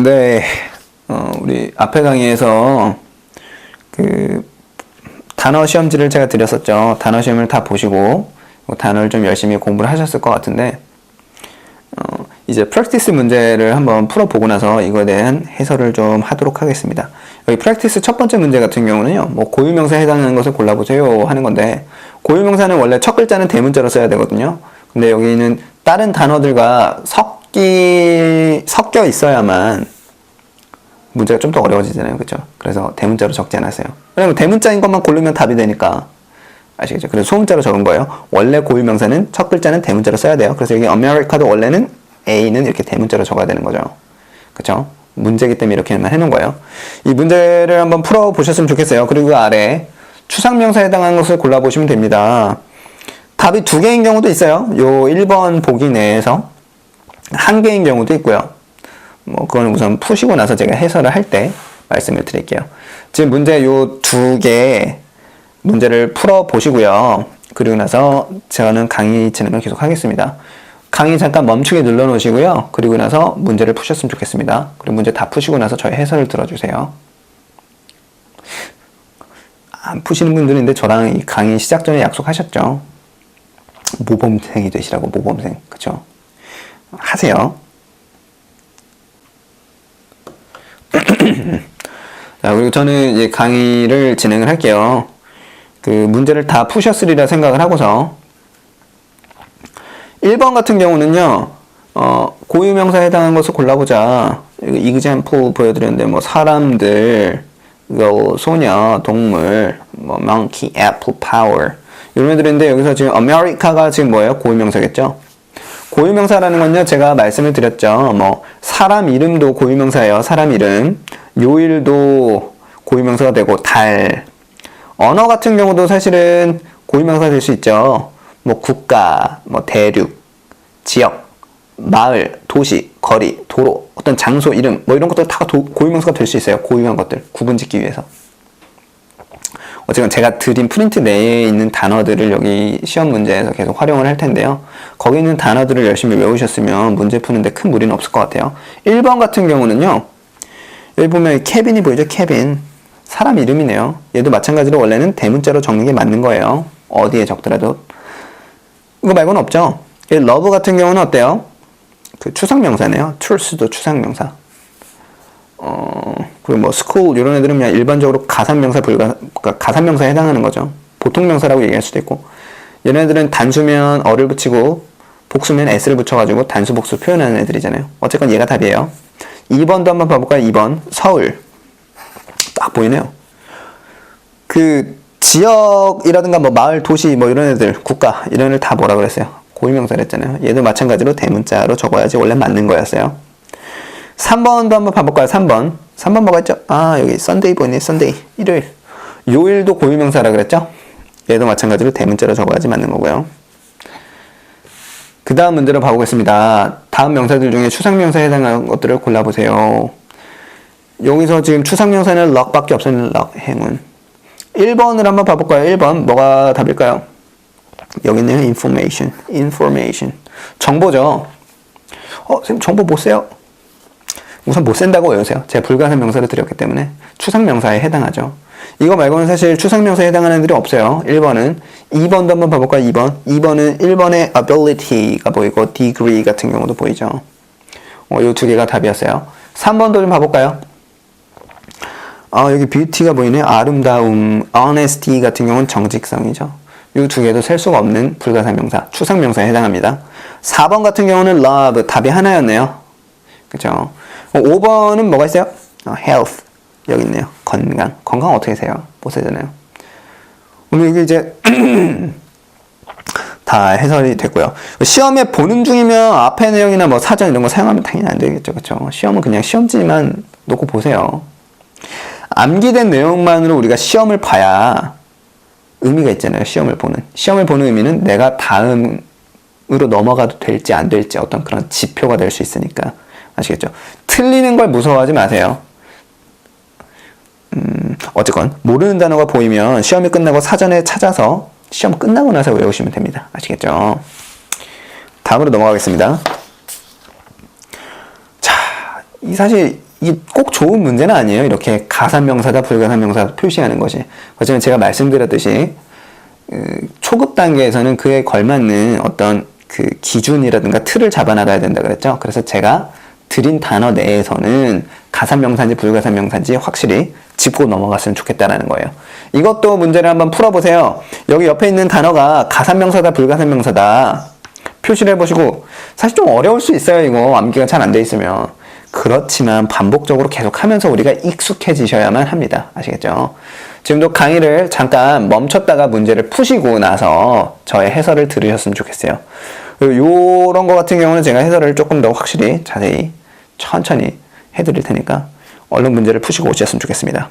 네, 우리 앞에 강의에서 그 단어 시험지를 제가 드렸었죠. 단어 시험을 다 보시고 단어를 좀 열심히 공부를 하셨을 것 같은데 이제 프랙티스 문제를 한번 풀어보고 나서 이거에 대한 해설을 좀 하도록 하겠습니다. 여기 프랙티스 첫 번째 문제 같은 경우는요, 뭐 고유명사에 해당하는 것을 골라보세요 하는 건데, 고유명사는 원래 첫 글자는 대문자로 써야 되거든요. 근데 여기는 다른 단어들과 섞여 있어야만 문제가 좀 더 어려워지잖아요. 그쵸? 그래서 대문자로 적지 않았어요. 왜냐면 대문자인 것만 고르면 답이 되니까. 아시겠죠? 그래서 소문자로 적은 거예요. 원래 고유명사는 첫 글자는 대문자로 써야 돼요. 그래서 여기 America도 원래는 A는 이렇게 대문자로 적어야 되는 거죠. 그쵸? 문제기 때문에 이렇게만 해놓은 거예요. 이 문제를 한번 풀어보셨으면 좋겠어요. 그리고 그 아래 추상명사에 해당하는 것을 골라보시면 됩니다. 답이 두 개인 경우도 있어요. 요 1번 보기 내에서 한 개인 경우도 있고요. 뭐 그거는 우선 푸시고 나서 제가 해설을 할 때 말씀을 드릴게요. 지금 문제 요 두 개 문제를 풀어보시고요. 그리고 나서 저는 강의 진행을 계속 하겠습니다. 강의 잠깐 멈추게 눌러 놓으시고요. 그리고 나서 문제를 푸셨으면 좋겠습니다. 그리고 문제 다 푸시고 나서 저의 해설을 들어주세요. 안 푸시는 분들인데 저랑 이 강의 시작 전에 약속하셨죠? 모범생이 되시라고, 모범생. 그쵸? 하세요. 자, 그리고 저는 이제 강의를 진행을 할게요. 그 문제를 다 푸셨으리라 생각을 하고서 1번 같은 경우는요, 고유명사에 해당하는 것을 골라보자. example 보여드렸는데, 뭐, 사람들, 소녀, 동물, 뭐, monkey, apple, power. 이런 애들인데, 여기서 지금 America가 지금 뭐예요? 고유명사겠죠? 고유명사라는 건요, 제가 말씀을 드렸죠. 뭐, 사람 이름도 고유명사예요. 사람 이름. 요일도 고유명사가 되고, 달. 언어 같은 경우도 사실은 고유명사가 될 수 있죠. 뭐, 국가, 뭐, 대륙, 지역, 마을, 도시, 거리, 도로, 어떤 장소, 이름, 뭐 이런 것들 다 고유명사가 될 수 있어요. 고유한 것들. 구분 짓기 위해서. 어쨌든 제가 드린 프린트 내에 있는 단어들을 여기 시험 문제에서 계속 활용을 할 텐데요. 거기 있는 단어들을 열심히 외우셨으면 문제 푸는데 큰 무리는 없을 것 같아요. 1번 같은 경우는요. 여기 보면 케빈이 보이죠? 케빈. 사람 이름이네요. 얘도 마찬가지로 원래는 대문자로 적는 게 맞는 거예요. 어디에 적더라도. 이거 말고는 없죠. love 같은 경우는 어때요? 그 추상명사네요. truth도 추상명사. 그리고 뭐 school 이런 애들은 그냥 일반적으로 가산명사 가산명사에 해당하는 거죠. 보통명사라고 얘기할 수도 있고. 얘네들은 단수면 어를 붙이고 복수면 s를 붙여가지고 단수 복수 표현하는 애들이잖아요. 어쨌건 얘가 답이에요. 2번도 한번 봐볼까요? 2번 서울. 딱 보이네요. 그 지역이라든가 뭐 마을, 도시 뭐 이런 애들, 국가 이런 애들 다 뭐라 그랬어요? 고유명사를 했잖아요. 얘도 마찬가지로 대문자로 적어야지 원래 맞는 거였어요. 3번도 한번 봐볼까요? 3번. 3번 뭐가 있죠? 아, 여기 썬데이 보이네. 썬데이. 일요일. 요일도 고유명사라 그랬죠? 얘도 마찬가지로 대문자로 적어야지 맞는 거고요. 그 다음 문제로 봐보겠습니다. 다음 명사들 중에 추상명사에 해당하는 것들을 골라보세요. 여기서 지금 추상명사는 럭밖에 없어요. 럭, 행운. 1번을 한번 봐볼까요? 1번. 뭐가 답일까요? 여기 있네요. information. 정보죠. 선생님 정보 못 세요? 우선 못 센다고 외우세요. 제가 불가산 명사를 드렸기 때문에 추상명사에 해당하죠. 이거 말고는 사실 추상명사에 해당하는 애들이 없어요. 1번은. 2번도 한번 봐볼까요? 2번. 2번은 1번의 ability가 보이고 degree 같은 경우도 보이죠. 이 두 개가 답이었어요. 3번도 좀 봐볼까요? 여기 beauty가 보이네. 아름다움, honesty 같은 경우는 정직성이죠. 이 두 개도 셀 수가 없는 불가사명사, 추상명사에 해당합니다. 4번 같은 경우는 love, 답이 하나였네요. 그쵸? 5번은 뭐가 있어요? health, 여기 있네요. 건강. 건강 어떻게 세요? 못 세잖아요. 오늘 이게 이제 다 해설이 됐고요. 시험에 보는 중이면 앞에 내용이나 뭐 사전 이런 거 사용하면 당연히 안 되겠죠. 그쵸? 시험은 그냥 시험지만 놓고 보세요. 암기된 내용만으로 우리가 시험을 봐야 의미가 있잖아요. 시험을 보는 의미는 내가 다음으로 넘어가도 될지 안 될지 어떤 그런 지표가 될 수 있으니까. 아시겠죠? 틀리는 걸 무서워하지 마세요. 어쨌건 모르는 단어가 보이면 시험이 끝나고 사전에 찾아서 시험 끝나고 나서 외우시면 됩니다. 아시겠죠? 다음으로 넘어가겠습니다. 자, 사실 이게 꼭 좋은 문제는 아니에요. 이렇게 가산명사다 불가산명사 표시하는 것이. 하지만 제가 말씀드렸듯이 초급 단계에서는 그에 걸맞는 어떤 그 기준이라든가 틀을 잡아나가야 된다 그랬죠. 그래서 제가 드린 단어 내에서는 가산명사인지 불가산명사인지 확실히 짚고 넘어갔으면 좋겠다라는 거예요. 이것도 문제를 한번 풀어보세요. 여기 옆에 있는 단어가 가산명사다 불가산명사다 표시를 해보시고, 사실 좀 어려울 수 있어요. 이거 암기가 잘 안 돼 있으면. 그렇지만 반복적으로 계속 하면서 우리가 익숙해지셔야만 합니다. 아시겠죠? 지금도 강의를 잠깐 멈췄다가 문제를 푸시고 나서 저의 해설을 들으셨으면 좋겠어요. 요런 거 같은 경우는 제가 해설을 조금 더 확실히 자세히 천천히 해드릴 테니까 얼른 문제를 푸시고 오셨으면 좋겠습니다.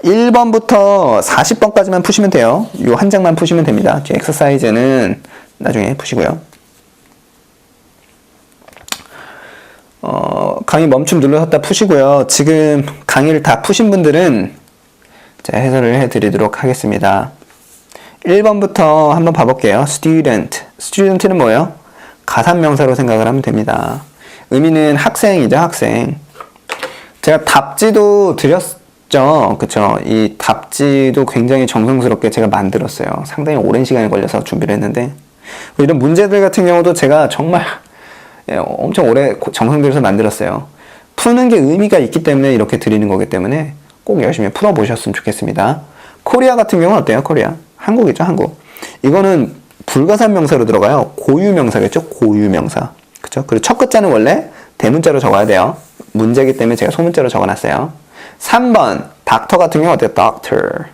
1번부터 40번까지만 푸시면 돼요. 요 한 장만 푸시면 됩니다. 뒤에 엑서사이즈는 나중에 푸시고요. 강의 멈춤 눌러섰다 푸시고요. 지금 강의를 다 푸신 분들은 제가 해설을 해드리도록 하겠습니다. 1번부터 한번 봐볼게요. student. student는 뭐예요? 가산명사로 생각을 하면 됩니다. 의미는 학생이죠, 학생. 제가 답지도 드렸죠. 그쵸? 이 답지도 굉장히 정성스럽게 제가 만들었어요. 상당히 오랜 시간이 걸려서 준비를 했는데, 이런 문제들 같은 경우도 제가 정말 엄청 오래 정성 들여서 만들었어요. 푸는 게 의미가 있기 때문에 이렇게 드리는 거기 때문에 꼭 열심히 풀어보셨으면 좋겠습니다. 코리아 같은 경우는 어때요? 코리아. 한국이죠, 한국. 이거는 불가산명사로 들어가요. 고유명사겠죠? 고유명사. 그쵸? 그리고 첫 글자는 원래 대문자로 적어야 돼요. 문제이기 때문에 제가 소문자로 적어놨어요. 3번, 닥터 같은 경우 어때요? doctor.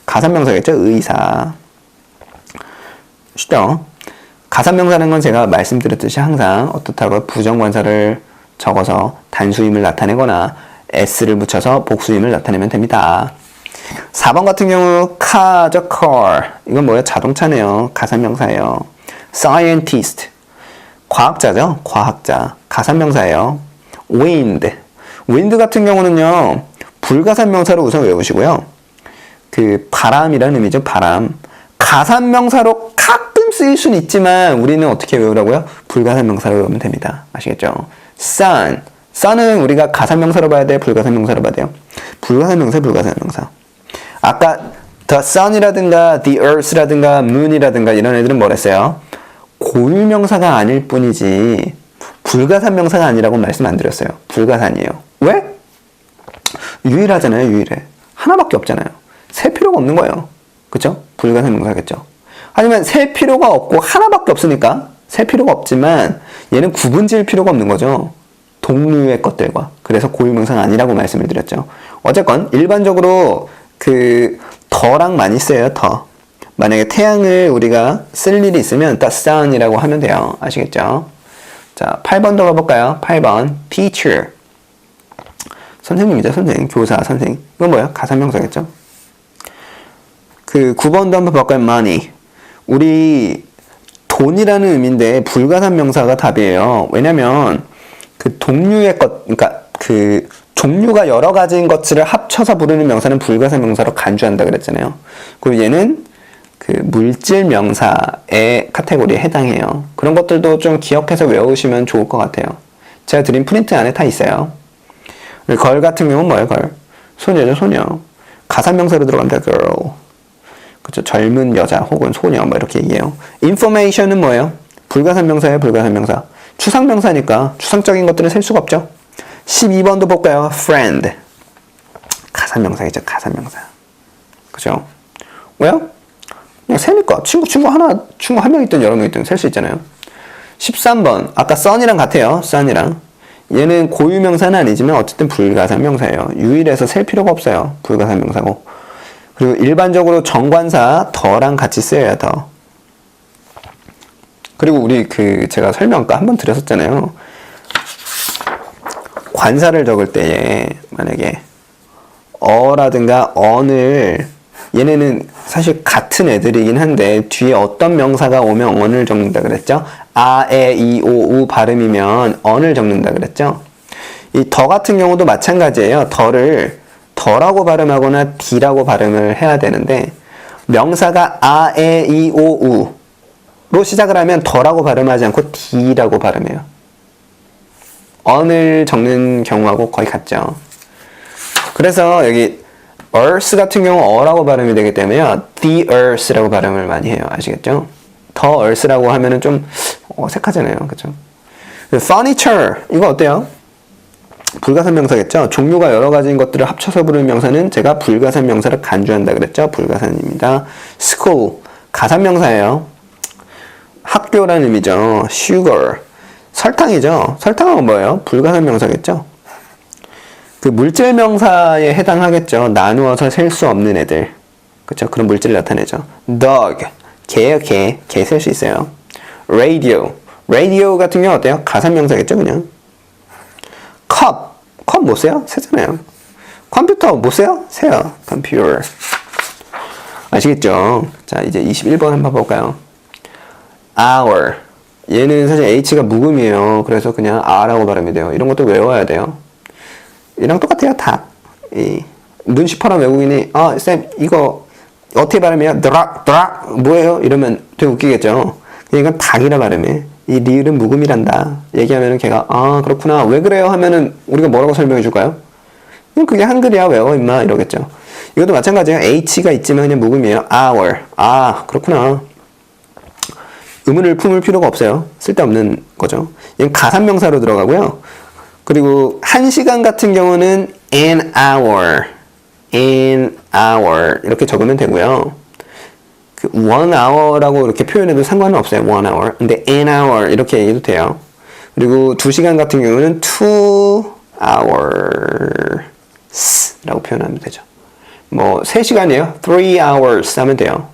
가산명사겠죠? 의사. 쉽죠? 가산명사라는 건 제가 말씀드렸듯이 항상 어떻다고 부정관사를 적어서 단수임을 나타내거나 s를 붙여서 복수임을 나타내면 됩니다. 4번 같은 경우 car죠, car. 이건 뭐예요? 자동차네요. 가산명사예요. scientist. 과학자죠? 과학자. 가산명사예요. wind. wind 같은 경우는요, 불가산명사로 우선 외우시고요. 그 바람이라는 의미죠. 바람. 가산명사로 가끔 쓰일 수는 있지만 우리는 어떻게 외우라고요? 불가산명사로 외우면 됩니다. 아시겠죠? sun. sun은 우리가 가산명사로 봐야 돼요? 불가산명사로 봐야 돼요? 불가산명사, 불가산명사. 아까 the sun이라든가 the earth라든가 moon이라든가 이런 애들은 뭐랬어요? 고유명사가 아닐 뿐이지 불가산명사가 아니라고 말씀 안 드렸어요. 불가산이에요. 왜? 유일하잖아요. 유일해. 하나밖에 없잖아요. 셀 필요가 없는 거예요. 그쵸? 불가산명사겠죠. 하지만 셀 필요가 없고 하나밖에 없으니까 셀 필요가 없지만 얘는 구분 지을 필요가 없는 거죠. 동류의 것들과. 그래서 고유명사가 아니라고 말씀을 드렸죠. 어쨌건 일반적으로 그 더랑 많이 써요. 더. 만약에 태양을 우리가 쓸 일이 있으면 the sun이라고 하면 돼요. 아시겠죠? 자, 8번 더 가볼까요? 8번 teacher. 선생님이죠. 선생님. 교사, 선생님. 이건 뭐예요? 가산명사겠죠? 그 9번도 한번 볼까요? money. 우리 돈이라는 의미인데 불가산명사가 답이에요. 왜냐면 그 동류의 것, 그러니까 그 종류가 여러 가지인 것들을 합쳐서 부르는 명사는 불가산명사로 간주한다 그랬잖아요. 그리고 얘는 그 물질 명사의 카테고리에 해당해요. 그런 것들도 좀 기억해서 외우시면 좋을 것 같아요. 제가 드린 프린트 안에 다 있어요. 걸 같은 경우는 뭐예요? 걸. 소녀죠, 소녀. 가산명사로 들어간다, girl. 그쵸? 젊은 여자 혹은 소녀 뭐 이렇게 얘기해요. information은 뭐예요? 불가산명사예요, 불가산명사. 추상명사니까 추상적인 것들은 셀 수가 없죠. 12번도 볼까요? friend. 가산명사겠죠, 가산명사. 그죠? 왜요? 그냥 세니까. 친구 한 명 있든 여러 명 있든 셀 수 있잖아요. 13번. 아까 sun이랑 같아요. sun이랑. 얘는 고유명사는 아니지만 어쨌든 불가산명사예요. 유일해서 셀 필요가 없어요. 불가산명사고. 그리고 일반적으로 정관사 더랑 같이 쓰여야 더. 그리고 우리 제가 설명과 한번 드렸었잖아요. 관사를 적을 때에 만약에 어라든가 언을, 얘네는 사실 같은 애들이긴 한데 뒤에 어떤 명사가 오면 언을 적는다 그랬죠? 아, 에, 이, 오, 우 발음이면 언을 적는다 그랬죠? 이 더 같은 경우도 마찬가지예요. 더라고 발음하거나 디라고 발음을 해야 되는데 명사가 아, 에, 이, 오, 우로 시작을 하면 더라고 발음하지 않고 디라고 발음해요. on을 적는 경우하고 거의 같죠. 그래서 여기 earth 같은 경우 어라고 발음이 되기 때문에 the earth라고 발음을 많이 해요. 아시겠죠? the earth라고 하면은 좀 어색하잖아요. 그렇죠? furniture 이거 어때요? 불가산 명사겠죠? 종류가 여러 가지인 것들을 합쳐서 부르는 명사는 제가 불가산 명사를 간주한다 그랬죠? 불가산입니다. school 가산 명사예요. 학교라는 의미죠. sugar 설탕이죠. 설탕은 뭐예요? 불가산 명사겠죠? 그 물질 명사에 해당하겠죠. 나누어서 셀 수 없는 애들. 그쵸? 그런 물질을 나타내죠. dog 개예요. 개 셀 수 있어요. radio 같은 경우 어때요? 가산 명사겠죠 그냥. 컵 못 세요? 세잖아요. 컴퓨터 못 세요? 세요. computer 아시겠죠? 자 이제 21번 한번 볼까요? hour 얘는 사실 H가 묵음이에요. 그래서 그냥 R라고 발음이 돼요. 이런 것도 외워야 돼요. 이랑 똑같아요. 닭. 눈시퍼런 외국인이 쌤 이거 어떻게 발음해요? 드락 뭐예요? 이러면 되게 웃기겠죠. 이건 닭이라 발음해. 이 리을은 묵음이란다. 얘기하면은 걔가 그렇구나. 왜 그래요? 하면은 우리가 뭐라고 설명해 줄까요? 그냥 그게 한글이야. 외워 임마 이러겠죠. 이것도 마찬가지예요. H가 있지만 그냥 묵음이에요. hour. 그렇구나. 의문을 품을 필요가 없어요. 쓸데없는 거죠. 얘는 가산명사로 들어가고요. 그리고 1시간 같은 경우는 an hour 이렇게 적으면 되고요. 그 1 hour라고 이렇게 표현해도 상관은 없어요. 1 hour. 근데 an hour 이렇게 얘기해도 돼요. 그리고 2시간 같은 경우는 2 hours 라고 표현하면 되죠. 뭐 3시간이에요. 3 hours 하면 돼요.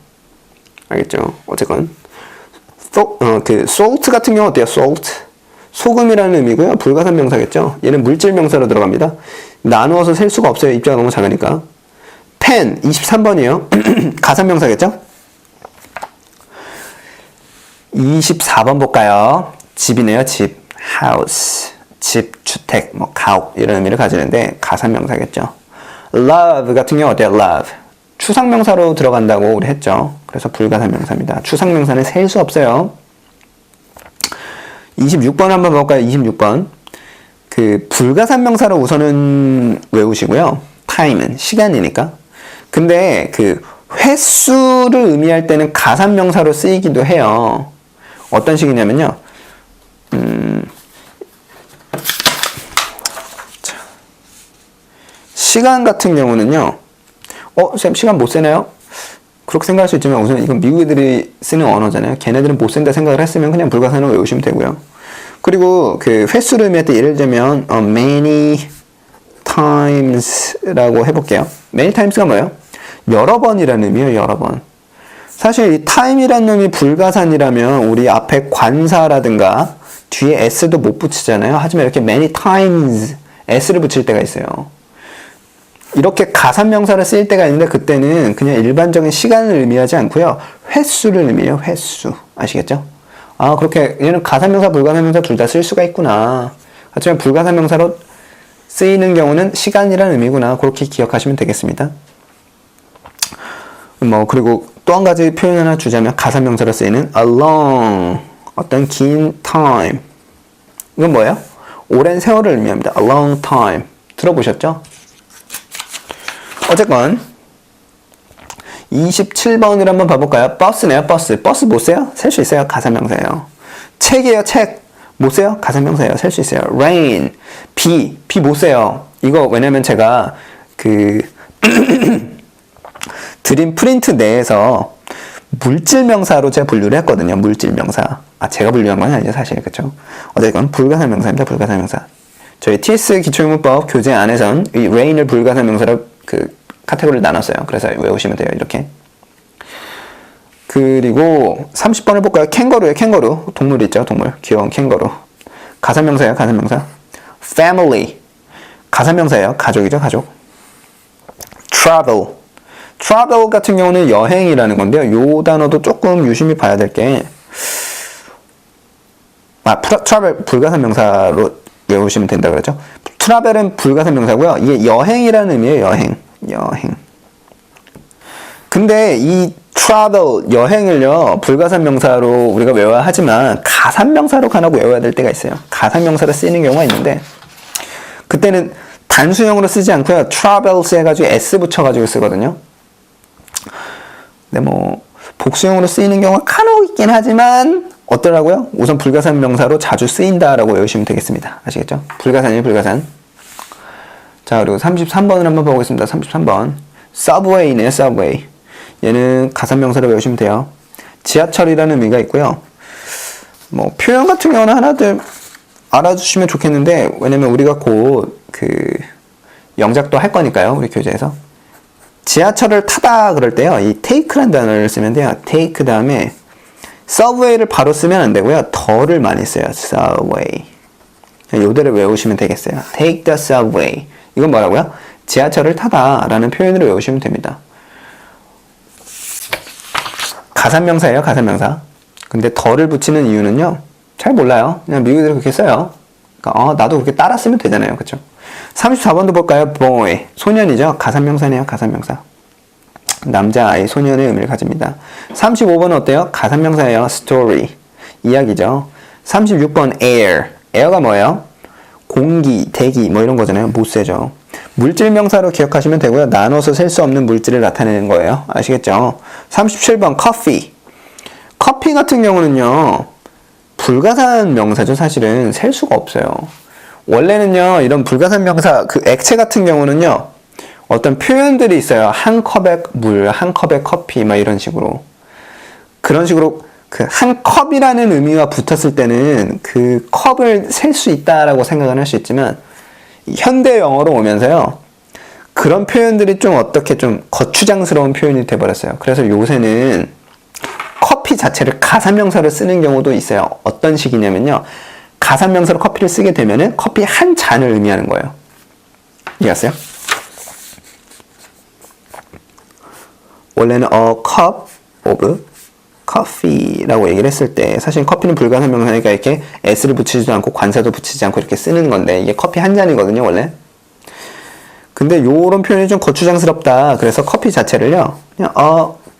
알겠죠? 어쨌건 그 salt 같은 경우 어때요? salt 소금이라는 의미고요. 불가산 명사겠죠. 얘는 물질 명사로 들어갑니다. 나누어서 셀 수가 없어요. 입자가 너무 작으니까. pen 23번이에요. 가산 명사겠죠. 24번 볼까요? 집이네요. 집 house 집, 주택, 뭐 가옥 이런 의미를 가지는데 가산 명사겠죠. love 같은 경우 어때요? love 추상명사로 들어간다고 우리 했죠. 그래서 불가산 명사입니다. 추상명사는 셀 수 없어요. 26번 한번 볼까요? 26번. 그 불가산 명사로 우선은 외우시고요. time은 시간이니까. 근데 그 횟수를 의미할 때는 가산 명사로 쓰이기도 해요. 어떤 식이냐면요. 시간 같은 경우는요. 쌤 시간 못 세나요? 그렇게 생각할 수 있지만 우선 이건 미국애들이 쓰는 언어잖아요. 걔네들은 못 센다 생각을 했으면 그냥 불가산을 외우시면 되고요. 그리고 그 횟수를 의미할 때 예를 들면 many times라고 해볼게요. many times가 뭐예요? 여러 번이라는 의미예요. 여러 번. 사실 이 time이라는 놈이 불가산이라면 우리 앞에 관사라든가 뒤에 s도 못 붙이잖아요. 하지만 이렇게 many times s를 붙일 때가 있어요. 이렇게 가산명사를 쓰일 때가 있는데 그때는 그냥 일반적인 시간을 의미하지 않고요. 횟수를 의미해요. 횟수. 아시겠죠? 그렇게 얘는 가산명사, 불가산명사 둘 다 쓸 수가 있구나. 하지만 불가산명사로 쓰이는 경우는 시간이라는 의미구나. 그렇게 기억하시면 되겠습니다. 그리고 또 한 가지 표현 하나 주자면 가산명사로 쓰이는 a long 어떤 긴 time 이건 뭐예요? 오랜 세월을 의미합니다. a long time 들어보셨죠? 어쨌건 27번을 한번 봐볼까요? 버스네요. 버스 못 세요? 셀 수 있어요. 가산명사예요. 책이에요. 책 못 세요? 가산명사예요. 셀 수 있어요. rain 비 못 세요. 이거 왜냐면 제가 그 드림 프린트 내에서 물질명사로 제가 분류를 했거든요. 물질명사. 제가 분류한 건 아니죠. 사실. 그쵸? 어쨌건 불가산명사입니다. 불가산명사. 저희 TS 기초영문법 교재 안에선 이 rain을 불가산명사로 카테고리를 나눴어요. 그래서 외우시면 돼요. 이렇게. 그리고 30번을 볼까요? 캥거루예요. 캥거루. 동물 있죠. 동물. 귀여운 캥거루. 가산명사예요. 가산명사. family. 가산명사예요. 가족이죠. 가족. travel 같은 경우는 여행이라는 건데요. 요 단어도 조금 유심히 봐야 될 게 travel 불가산명사로 외우시면 된다고 그러죠. travel은 불가산명사고요. 이게 여행이라는 의미예요. 여행. 근데 이 travel, 여행을요, 불가산 명사로 우리가 외워야 하지만 가산 명사로 간혹 외워야 될 때가 있어요. 가산 명사로 쓰이는 경우가 있는데 그때는 단수형으로 쓰지 않고요. travels 해가지고 s 붙여가지고 쓰거든요. 근데 뭐 복수형으로 쓰이는 경우가 간혹 있긴 하지만 어떠라고요? 우선 불가산 명사로 자주 쓰인다라고 외우시면 되겠습니다. 아시겠죠? 불가산이에요, 불가산. 자, 그리고 33번을 한번 보겠습니다. 33번. subway네요, subway. 얘는 가산 명사로 외우시면 돼요. 지하철이라는 의미가 있고요. 뭐 표현 같은 경우는 하나들 알아주시면 좋겠는데, 왜냐면 우리가 곧 그 영작도 할 거니까요, 우리 교재에서. 지하철을 타다 그럴 때요, 이 take라는 단어를 쓰면 돼요. take 다음에 subway를 바로 쓰면 안 되고요, 더를 많이 써요. subway. 요대로 외우시면 되겠어요. take the subway. 이건 뭐라고요? 지하철을 타다 라는 표현으로 외우시면 됩니다. 가산명사예요, 가산명사. 근데 더를 붙이는 이유는요, 잘 몰라요. 그냥 미국인들이 그렇게 써요. 그러니까 나도 그렇게 따라 쓰면 되잖아요, 그쵸? 34번도 볼까요? boy. 소년이죠. 가산명사네요, 가산명사. 남자아이, 소년의 의미를 가집니다. 35번은 어때요? 가산명사예요. story. 이야기죠. 36번 air. air가 뭐예요? 공기, 대기 뭐 이런 거잖아요. 못세죠. 물질 명사로 기억하시면 되고요. 나눠서 셀 수 없는 물질을 나타내는 거예요. 아시겠죠? 37번 coffee. 커피 같은 경우는요, 불가산 명사죠. 사실은 셀 수가 없어요. 원래는요, 이런 불가산 명사, 그 액체 같은 경우는요, 어떤 표현들이 있어요. 한 컵의 물, 한 컵의 커피, 막 이런 식으로. 그런 식으로 그 한 컵이라는 의미와 붙었을 때는 그 컵을 셀 수 있다라고 생각을 할 수 있지만, 현대 영어로 오면서요, 그런 표현들이 좀 어떻게 좀 거추장스러운 표현이 돼버렸어요. 그래서 요새는 커피 자체를 가산명사로 쓰는 경우도 있어요. 어떤 식이냐면요, 가산명사로 커피를 쓰게 되면은 커피 한 잔을 의미하는 거예요. 이해갔어요? 원래는 a cup of coffee라고 얘기를 했을 때 사실 커피는 불가산 명사니까 이렇게 s를 붙이지도 않고 관사도 붙이지 않고 이렇게 쓰는 건데 이게 커피 한 잔이거든요, 원래. 근데 요런 표현이 좀 거추장스럽다. 그래서 커피 자체를요, 그냥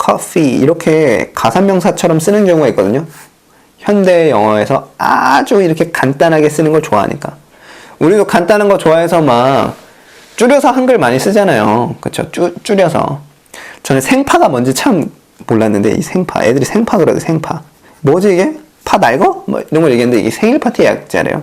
coffee 이렇게 가산 명사처럼 쓰는 경우가 있거든요. 현대 영어에서 아주 이렇게 간단하게 쓰는 걸 좋아하니까. 우리도 간단한 거 좋아해서 막 줄여서 한글 많이 쓰잖아요. 그쵸? 줄여서. 저는 생파가 뭔지 참 몰랐는데, 이 생파. 애들이 생파 그러더라고요, 생파. 뭐지 이게? 파 날거? 뭐 이런 걸 얘기했는데 이게 생일 파티 약자래요.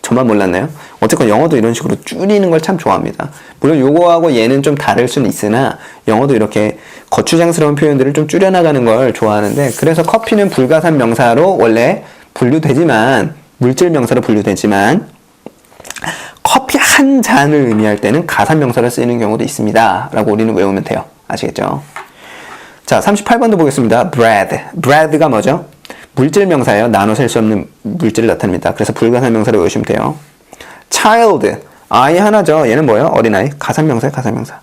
저만 몰랐나요? 어쨌건 영어도 이런 식으로 줄이는 걸 참 좋아합니다. 물론 요거하고 얘는 좀 다를 수는 있으나 영어도 이렇게 거추장스러운 표현들을 좀 줄여나가는 걸 좋아하는데, 그래서 커피는 불가산 명사로 원래 분류되지만, 물질 명사로 분류되지만 커피 한 잔을 의미할 때는 가산 명사로 쓰이는 경우도 있습니다 라고 우리는 외우면 돼요. 아시겠죠? 자, 38번도 보겠습니다. bread. bread가 뭐죠? 물질 명사예요. 나눠 셀 수 없는 물질을 나타냅니다. 그래서 불가산 명사로 외우시면 돼요. child. 아이 하나죠. 얘는 뭐예요? 어린아이. 가산 명사예요, 가산 명사.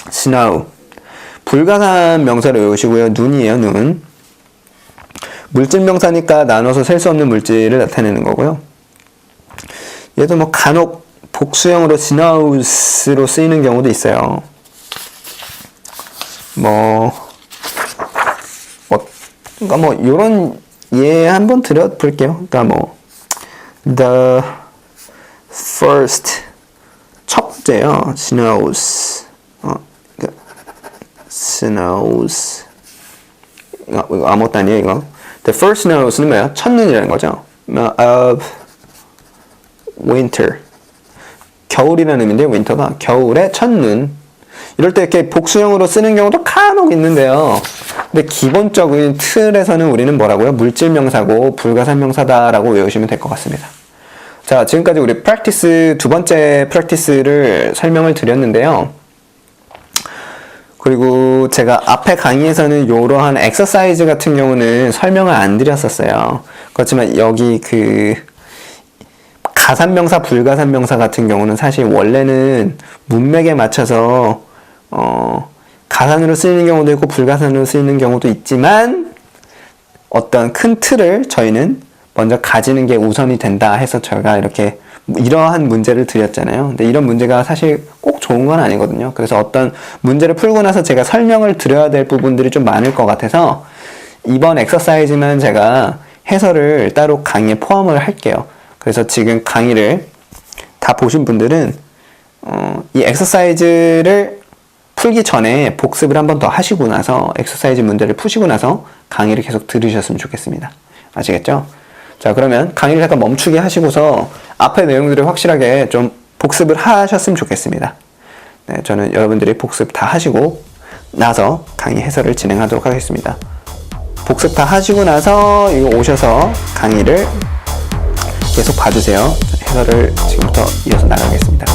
snow. 불가산 명사로 외우시고요. 눈이에요, 눈. 물질 명사니까 나눠서 셀 수 없는 물질을 나타내는 거고요. 얘도 뭐 간혹 복수형으로 snows로 쓰이는 경우도 있어요. 그러니까 뭐 요런 예 한번 드려볼게요. 그러니까 뭐 the first 첫 번째요. snows snows 이거 아무것도 아니에요. 이거 the first snows는 뭐예요? 첫눈이라는 거죠. of winter 겨울이라는 의미인데 winter가 겨울의 첫눈. 이럴 때 이렇게 복수형으로 쓰는 경우도 간혹 있는데요. 근데 기본적인 틀에서는 우리는 뭐라고요? 물질 명사고 불가산 명사다라고 외우시면 될 것 같습니다. 자, 지금까지 우리 프랙티스 두 번째 프랙티스를 설명을 드렸는데요. 그리고 제가 앞에 강의에서는 이러한 엑서사이즈 같은 경우는 설명을 안 드렸었어요. 그렇지만 여기 그 가산명사, 불가산명사 같은 경우는 사실 원래는 문맥에 맞춰서 가산으로 쓰이는 경우도 있고 불가산으로 쓰이는 경우도 있지만 어떤 큰 틀을 저희는 먼저 가지는 게 우선이 된다 해서 저희가 이렇게 이러한 문제를 드렸잖아요. 근데 이런 문제가 사실 꼭 좋은 건 아니거든요. 그래서 어떤 문제를 풀고 나서 제가 설명을 드려야 될 부분들이 좀 많을 것 같아서 이번 엑서사이즈만 제가 해설을 따로 강의에 포함을 할게요. 그래서 지금 강의를 다 보신 분들은 이 엑서사이즈를 풀기 전에 복습을 한 번 더 하시고 나서 엑서사이즈 문제를 푸시고 나서 강의를 계속 들으셨으면 좋겠습니다. 아시겠죠? 자, 그러면 강의를 잠깐 멈추게 하시고서 앞에 내용들을 확실하게 좀 복습을 하셨으면 좋겠습니다. 네, 저는 여러분들이 복습 다 하시고 나서 강의 해설을 진행하도록 하겠습니다. 복습 다 하시고 나서 이거 오셔서 강의를 계속 봐주세요. 해설을 지금부터 이어서 나가겠습니다.